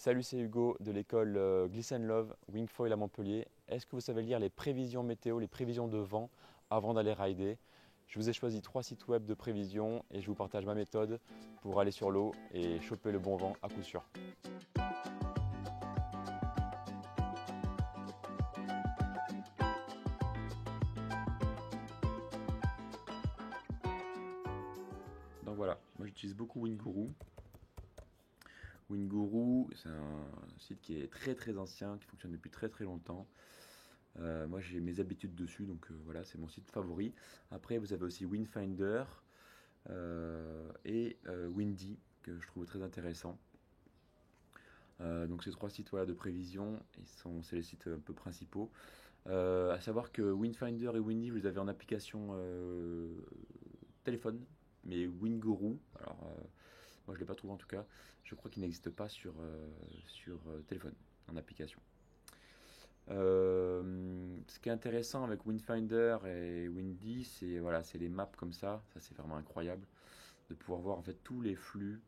Salut, c'est Hugo de l'école Gliss Love Wingfoil à Montpellier. Est-ce que vous savez lire les prévisions météo, les prévisions de vent avant d'aller rider? Je vous ai choisi 3 sites web de prévisions et je vous partage ma méthode pour aller sur l'eau et choper le bon vent à coup sûr. Donc voilà, moi j'utilise beaucoup WinGuru. WinGuru, c'est un site qui est très ancien, qui fonctionne depuis très longtemps. Moi j'ai mes habitudes dessus, donc voilà, c'est mon site favori. Après, vous avez aussi Windfinder et Windy, que je trouve très intéressant. Donc ces trois sites voilà, de prévision, c'est les sites un peu principaux. À savoir que Windfinder et Windy, vous les avez en application téléphone, mais WinGuru, alors moi je ne l'ai pas trouvé en tout cas, je crois qu'il n'existe pas sur téléphone en application. Ce qui est intéressant avec Windfinder et Windy, c'est voilà, c'est les maps comme ça c'est vraiment incroyable de pouvoir voir en fait tous les flux,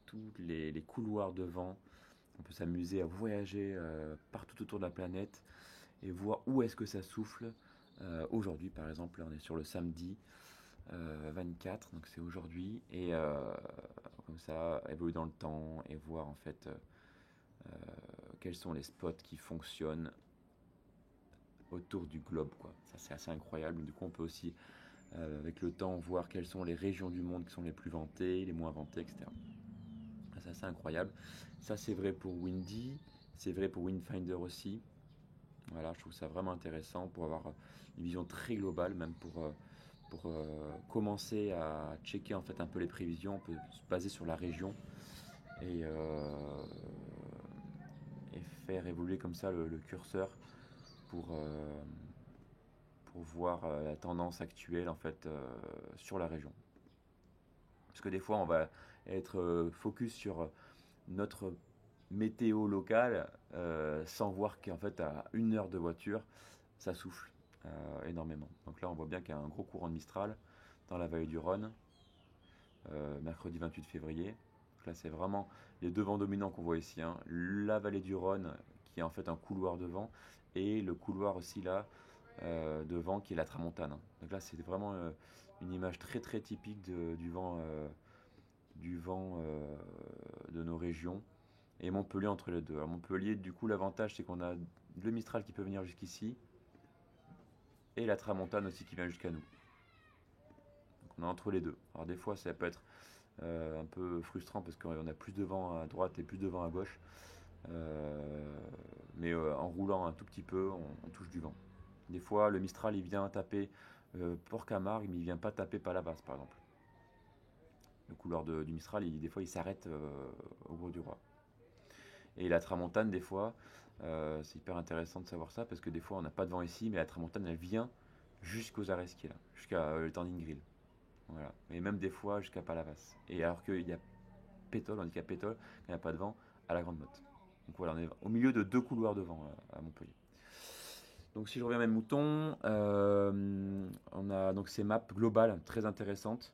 tous les couloirs de vent. On peut s'amuser à voyager partout autour de la planète et voir où est-ce que ça souffle. Aujourd'hui par exemple, là, on est sur le samedi 24, donc c'est aujourd'hui, et comme ça évoluer dans le temps et voir en fait quels sont les spots qui fonctionnent autour du globe, quoi. Ça c'est assez incroyable. Du coup on peut aussi avec le temps voir quelles sont les régions du monde qui sont les plus vantées, les moins vantées, etc. Ça c'est assez incroyable. Ça c'est vrai pour Windy, c'est vrai pour Windfinder aussi. Voilà, je trouve ça vraiment intéressant pour avoir une vision très globale, même pour commencer à checker en fait un peu les prévisions. On peut se baser sur la région et, euh, et faire évoluer comme ça le curseur pour, euh, pour voir la tendance actuelle en fait sur la région. Parce que des fois on va être focus sur notre météo locale sans voir qu'en fait à 1 heure de voiture ça souffle énormément. Donc là on voit bien qu'il y a un gros courant de Mistral dans la vallée du Rhône, mercredi 28 février. Donc là c'est vraiment les deux vents dominants qu'on voit ici, hein. La vallée du Rhône qui est en fait un couloir de vent et le couloir aussi là de vent qui est la tramontane, hein. Donc là c'est vraiment une image très typique du vent de nos régions et Montpellier entre les deux. Alors Montpellier, du coup, l'avantage c'est qu'on a le Mistral qui peut venir jusqu'ici et la tramontane aussi qui vient jusqu'à nous. Donc on est entre les deux. Alors des fois, ça peut être un peu frustrant parce qu'on a plus de vent à droite et plus de vent à gauche. Mais en roulant un tout petit peu, on touche du vent. Des fois, le Mistral il vient taper Port-Camargue, mais il vient pas taper Palavas par exemple. Le couloir du Mistral, des fois, il s'arrête au Grau du Roi. Et la tramontane, des fois, c'est hyper intéressant de savoir ça parce que des fois, on n'a pas de vent ici, mais la tramontane, elle vient jusqu'aux Areskies, là, jusqu'à le Turning Grill. Voilà. Et même des fois jusqu'à Palavas. Et alors qu'il y a Pétole, on dit qu'il y a Pétole, quand il n'y a pas de vent, à la Grande Motte. Donc voilà, on est au milieu de deux couloirs de vent à Montpellier. Donc si je reviens à mes moutons, on a donc ces maps globales très intéressantes.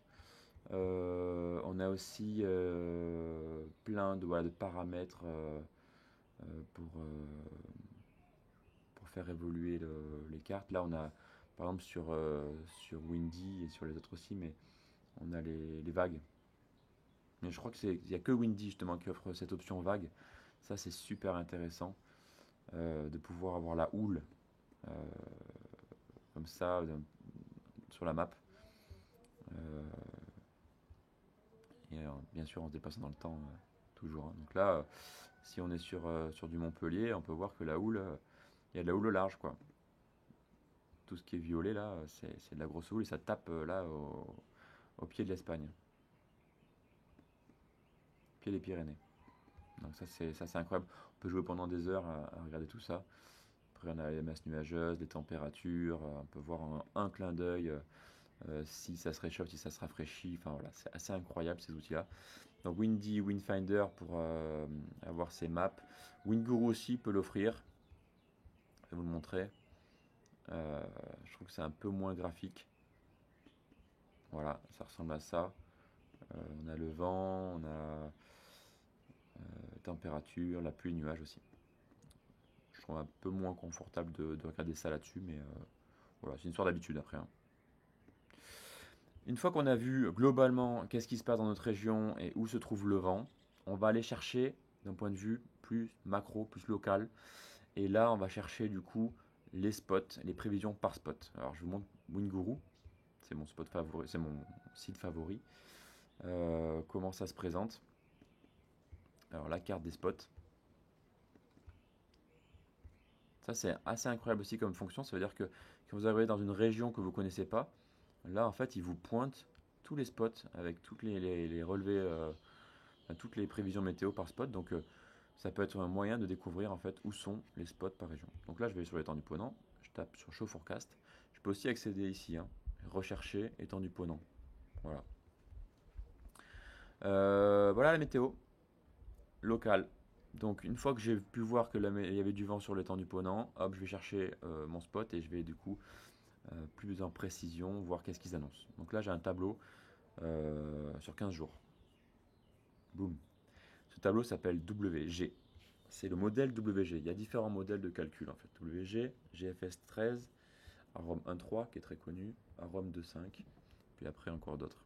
On a aussi plein de, voilà, de paramètres pour faire évoluer les cartes. Là, on a, par exemple, sur Windy et sur les autres aussi, mais on a les vagues. Mais je crois qu'il n'y a que Windy justement qui offre cette option vague. Ça, c'est super intéressant de pouvoir avoir la houle euh, comme ça sur la map. Euh, et bien sûr, en se déplaçant dans le temps toujours, hein. Donc là, si on est sur du Montpellier, on peut voir que la houle, il y a de la houle au large, quoi. Tout ce qui est violet là, c'est de la grosse houle et ça tape là au pied de l'Espagne, au pied des Pyrénées. Donc ça c'est incroyable. On peut jouer pendant des heures à regarder tout ça. Après on a les masses nuageuses, les températures, on peut voir en un clin d'œil si ça se réchauffe, si ça se rafraîchit. Enfin voilà, c'est assez incroyable ces outils-là. Donc Windy, Windfinder pour avoir ces maps. WindGuru aussi peut l'offrir. Je vais vous le montrer. Je trouve que c'est un peu moins graphique. Voilà, ça ressemble à ça. On a le vent, on a températures, la pluie, nuages aussi. Je trouve un peu moins confortable de regarder ça là-dessus, mais voilà, c'est une histoire d'habitude après, hein. Une fois qu'on a vu globalement qu'est-ce qui se passe dans notre région et où se trouve le vent, on va aller chercher d'un point de vue plus macro, plus local. Et là, on va chercher du coup les spots, les prévisions par spot. Alors je vous montre Winguru, c'est mon spot favori, c'est mon site favori. Comment ça se présente? Alors la carte des spots. Ça c'est assez incroyable aussi comme fonction. Ça veut dire que quand vous arrivez dans une région que vous ne connaissez pas, là en fait il vous pointe tous les spots avec toutes les relevés, toutes les prévisions météo par spot. Donc ça peut être un moyen de découvrir en fait où sont les spots par région. Donc là je vais sur l'étendue Ponant, je tape sur Show Forecast. Je peux aussi accéder ici, hein, rechercher étendue Ponant. Voilà. Voilà la météo locale. Donc une fois que j'ai pu voir que il y avait du vent sur l'étendue Ponant, hop, je vais chercher mon spot et je vais du coup plus en précision voir qu'est-ce qu'ils annoncent. Donc là j'ai un tableau sur 15 jours. Boum. Ce tableau s'appelle WG. C'est le modèle WG. Il y a différents modèles de calcul en fait. WG, GFS 13, AROM 1.3 qui est très connu, AROM 2.5, puis après encore d'autres.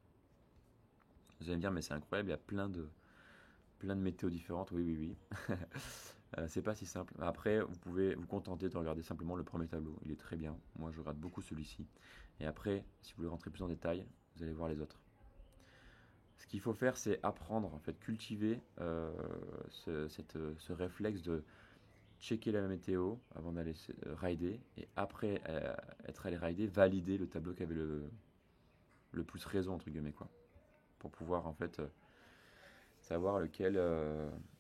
Vous allez me dire mais c'est incroyable, il y a plein de météos différentes. Oui, oui, oui. C'est pas si simple. Après, vous pouvez vous contenter de regarder simplement le premier tableau. Il est très bien. Moi, je regarde beaucoup celui-ci. Et après, si vous voulez rentrer plus en détail, vous allez voir les autres. Ce qu'il faut faire, c'est apprendre, en fait, cultiver ce réflexe de checker la météo avant d'aller rider. Et après être allé rider, valider le tableau qui avait le plus raison, entre guillemets, quoi. Pour pouvoir, en fait, savoir lequel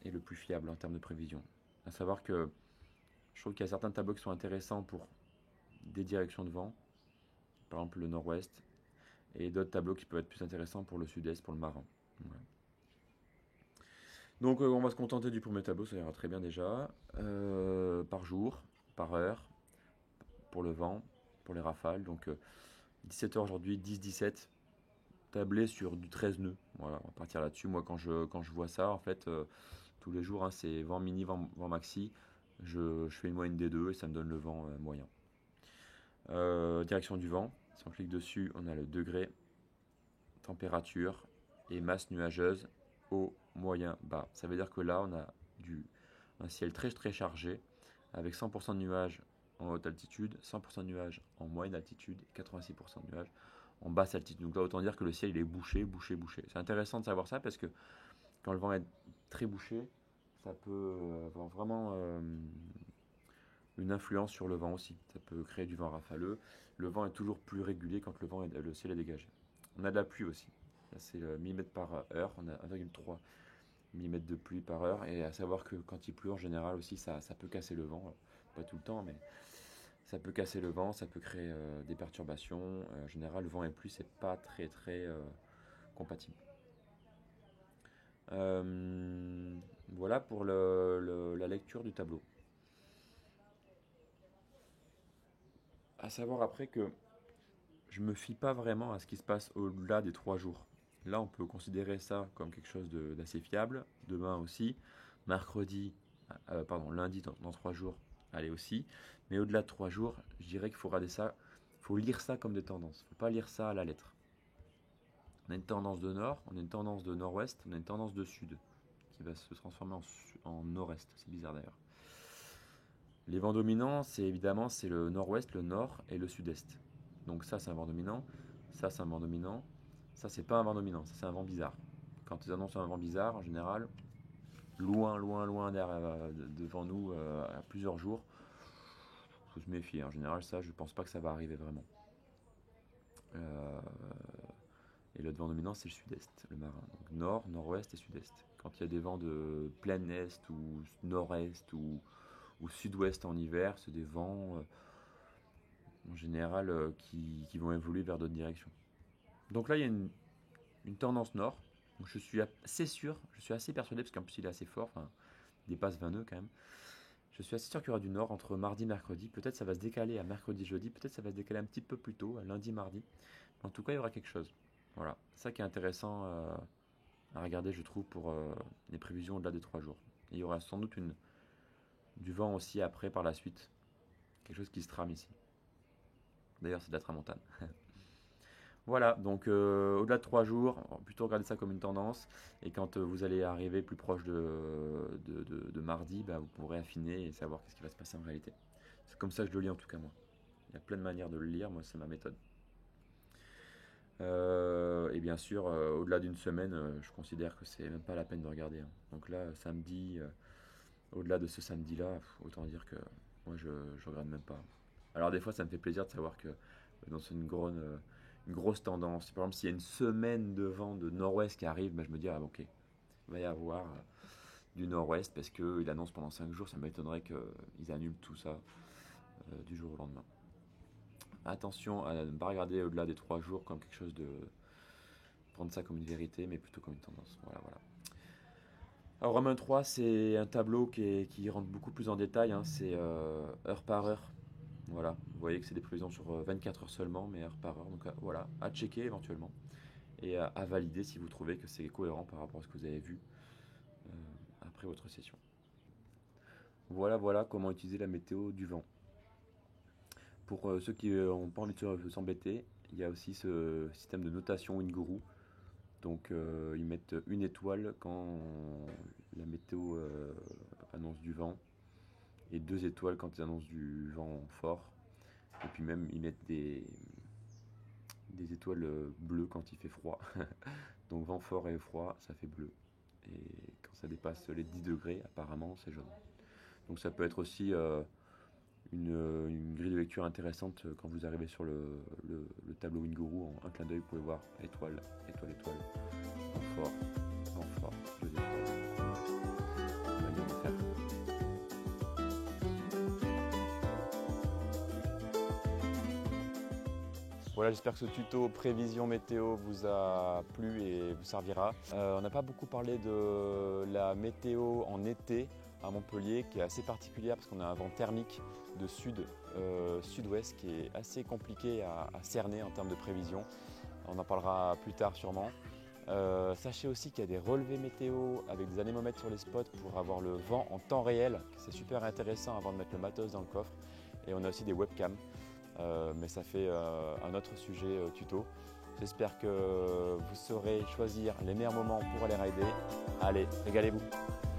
est le plus fiable en termes de prévision. À savoir que je trouve qu'il y a certains tableaux qui sont intéressants pour des directions de vent, par exemple le nord-ouest, et d'autres tableaux qui peuvent être plus intéressants pour le sud-est, pour le marin. Voilà. Donc on va se contenter du premier tableau, ça ira très bien déjà. Par jour, par heure, pour le vent, pour les rafales. Donc 17h aujourd'hui, 10-17, tablé sur du 13 nœuds. Voilà, on va partir là-dessus. Moi quand je vois ça, en fait, tous les jours, hein, c'est vent mini, vent maxi. Je fais une moyenne des deux et ça me donne le vent moyen. Direction du vent, si on clique dessus, on a le degré, température et masse nuageuse haut, moyen, bas. Ça veut dire que là, on a un ciel très très chargé avec 100% de nuages en haute altitude, 100% de nuages en moyenne altitude et 86% de nuages en basse altitude. Donc là, autant dire que le ciel il est bouché, bouché, bouché. C'est intéressant de savoir ça parce que quand le vent est très bouché, ça peut avoir vraiment une influence sur le vent aussi. Ça peut créer du vent rafaleux. Le vent est toujours plus régulier quand le ciel est dégagé. On a de la pluie aussi. C'est le millimètre par heure. On a 1,3 mm de pluie par heure. Et à savoir que quand il pleut, en général aussi, ça peut casser le vent. Pas tout le temps, mais ça peut casser le vent. Ça peut créer des perturbations. En général, le vent et pluie, c'est pas très très compatible. Voilà pour la lecture du tableau. À savoir après que je me fie pas vraiment à ce qui se passe au-delà des 3 jours. Là, on peut considérer ça comme quelque chose d'assez fiable. Demain aussi, lundi dans 3 jours, allez aussi. Mais au-delà de 3 jours, je dirais qu'il faut regarder ça, faut lire ça comme des tendances. Il ne faut pas lire ça à la lettre. On a une tendance de nord, on a une tendance de nord-ouest, on a une tendance de sud qui va se transformer en nord-est. C'est bizarre d'ailleurs. Les vents dominants, c'est le nord-ouest, le nord et le sud-est. Donc ça, c'est un vent dominant. Ça, c'est un vent dominant. Ça, c'est pas un vent dominant. Ça, c'est un vent bizarre. Quand ils annoncent un vent bizarre, en général, loin, loin, loin devant nous, à plusieurs jours, il faut se méfier. En général, ça, je pense pas que ça va arriver vraiment. Et le vent dominant, c'est le sud-est, le marin. Donc nord, nord-ouest et sud-est. Quand il y a des vents de plein est ou nord-est ou sud-ouest en hiver, c'est des vents en général qui vont évoluer vers d'autres directions. Donc là, il y a une tendance nord. Donc je suis assez sûr, je suis assez persuadé, parce qu'en plus il est assez fort, enfin, il dépasse 20 nœuds quand même. Je suis assez sûr qu'il y aura du nord entre mardi et mercredi. Peut-être ça va se décaler à mercredi, jeudi. Peut-être ça va se décaler un petit peu plus tôt, à lundi, mardi. En tout cas, il y aura quelque chose. Voilà, ça qui est intéressant à regarder, je trouve, pour les prévisions au-delà des 3 jours. Et il y aura sans doute du vent aussi après, par la suite. Quelque chose qui se trame ici. D'ailleurs, c'est de la tramontane. Voilà, donc au-delà de 3 jours, plutôt regarder ça comme une tendance. Et quand vous allez arriver plus proche de mardi, bah, vous pourrez affiner et savoir qu'est-ce qui va se passer en réalité. C'est comme ça que je le lis en tout cas moi. Il y a plein de manières de le lire, moi c'est ma méthode. Et bien sûr, au-delà d'une semaine, je considère que c'est même pas la peine de regarder, hein. Donc là, samedi, au-delà de ce samedi-là, autant dire que moi je regarde même pas. Alors des fois, ça me fait plaisir de savoir que dans une grosse tendance, par exemple, s'il y a une semaine de vent de nord-ouest qui arrive, bah, je me dis, ah ok, il va y avoir du nord-ouest parce qu'il annonce pendant 5 jours, ça m'étonnerait qu'ils annulent tout ça du jour au lendemain. Attention à ne pas regarder au-delà des 3 jours comme quelque chose de... prendre ça comme une vérité, mais plutôt comme une tendance. Voilà, voilà. Alors Romain 3, c'est un tableau qui rentre beaucoup plus en détail, hein. C'est heure par heure. Voilà, vous voyez que c'est des prévisions sur 24 heures seulement, mais heure par heure. Donc voilà, à checker éventuellement et à valider si vous trouvez que c'est cohérent par rapport à ce que vous avez vu après votre session. Voilà, voilà comment utiliser la météo du vent. Pour ceux qui n'ont pas envie de s'embêter, il y a aussi ce système de notation Winguru. Donc ils mettent une étoile quand la météo annonce du vent et 2 étoiles quand ils annoncent du vent fort. Et puis même ils mettent des étoiles bleues quand il fait froid. Donc vent fort et froid, ça fait bleu. Et quand ça dépasse les 10 degrés, apparemment, c'est jaune. Donc ça peut être aussi une grille de lecture intéressante quand vous arrivez sur le tableau Winguru. En un clin d'œil, vous pouvez voir étoile, étoile, étoile, vent fort, 2 étoiles. Manière de faire. Voilà, j'espère que ce tuto prévision météo vous a plu et vous servira. On n'a pas beaucoup parlé de la météo en été à Montpellier, qui est assez particulière parce qu'on a un vent thermique de sud-ouest qui est assez compliqué à cerner en termes de prévision. On en parlera plus tard sûrement. Sachez aussi qu'il y a des relevés météo avec des anémomètres sur les spots pour avoir le vent en temps réel. C'est super intéressant avant de mettre le matos dans le coffre. Et on a aussi des webcams. Mais ça fait un autre sujet tuto. J'espère que vous saurez choisir les meilleurs moments pour aller rider. Allez, régalez-vous!